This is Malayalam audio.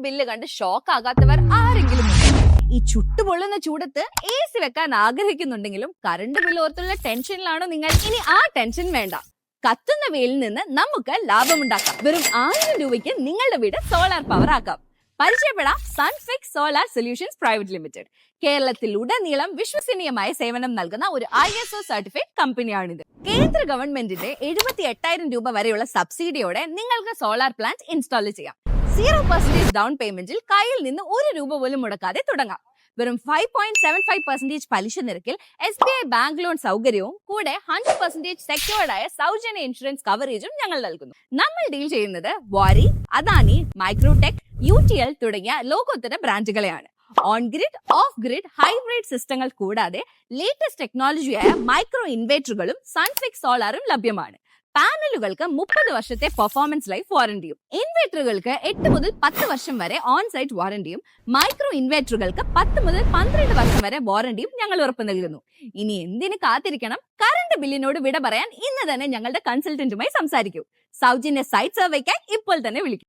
ബില്ല് കണ്ട് ഷോക്ക് ആകാത്തവർ ആരെങ്കിലും ഉണ്ടോ? ഈ ചുട്ടുപൊള്ളുന്ന ചൂടത്ത് AC വെക്കാൻ ആഗ്രഹിക്കുന്നുണ്ടെങ്കിലും കറണ്ട് ബില്ല് ഓർത്തുള്ള ടെൻഷനിലാണോ നിങ്ങൾ? ഇനി ആ ടെൻഷൻ വേണ്ട. കത്തുന്ന വെയിലിൽ നിന്ന് നമുക്ക് ലാഭമുണ്ടാക്കാം. വെറും 1000 രൂപയ്ക്ക് നിങ്ങളുടെ വീട് സോളാർ പവർ ആക്കാം. പരിചയപ്പെടാം സൺഫിക്സ് സോളാർ സൊല്യൂഷൻസ് പ്രൈവറ്റ് ലിമിറ്റഡ്. കേരളത്തിലുടനീളം വിശ്വസനീയമായ സേവനം നൽകുന്ന ഒരു ISO സർട്ടിഫൈഡ് കമ്പനിയാണിത്. കേന്ദ്ര ഗവൺമെന്റിന്റെ 78,000 രൂപ വരെയുള്ള സബ്സിഡിയോടെ നിങ്ങൾക്ക് സോളാർ പ്ലാന്റ് ഇൻസ്റ്റാൾ ചെയ്യാം. 0% ഡൗൺ പേയ്മെന്റിൽ കയ്യിൽ നിന്ന് 1 രൂപ പോലും മുടക്കാതെ തുടങ്ങാം. വെറും 5.75% പലിശ നിരക്കിൽ SBI ബാങ്ക് ലോൺ സൗകര്യവും കൂടെ 100% സെക്യൂർഡ് ആയ സൗജന്യ ഇൻഷുറൻസ് കവറേജും ഞങ്ങൾ നൽകുന്നു. നമ്മൾ ഡീൽ ചെയ്യുന്നത് വാരി, അദാനി, മൈക്രോടെക്, UTL തുടങ്ങിയ ലോകോത്തര ബ്രാൻഡുകളെയാണ്. On grid, off grid, hybrid സിസ്റ്റങ്ങൾ കൂടാതെ ലേറ്റസ്റ്റ് ടെക്നോളജിയായ മൈക്രോ ഇൻവേർട്ടറുകളും സൺഫിക്സ് സോളാറും ലഭ്യമാണ്. പാനലുകൾക്ക് 30 വർഷത്തെ പെർഫോമൻസ് ലൈഫ് വാറന്റിയും, ഇൻവെർട്ടറുകൾക്ക് 8 മുതൽ 10 വർഷം വരെ ഓൺ സൈറ്റ് വാറന്റിയും, മൈക്രോ ഇൻവെർട്ടറുകൾക്ക് 10 മുതൽ 12 വർഷം വരെ വാറന്റിയും ഞങ്ങൾ ഉറപ്പു നൽകുന്നു. ഇനി എന്തിന് കാത്തിരിക്കണം? കറണ്ട് ബില്ലിനോട് വിട പറയാൻ ഇന്ന് തന്നെ ഞങ്ങളുടെ കൺസൾട്ടന്റുമായി സംസാരിക്കൂ. സൗജന്യ സൈറ്റ് സർവേക്കായി ഇപ്പോൾ തന്നെ വിളിക്കും.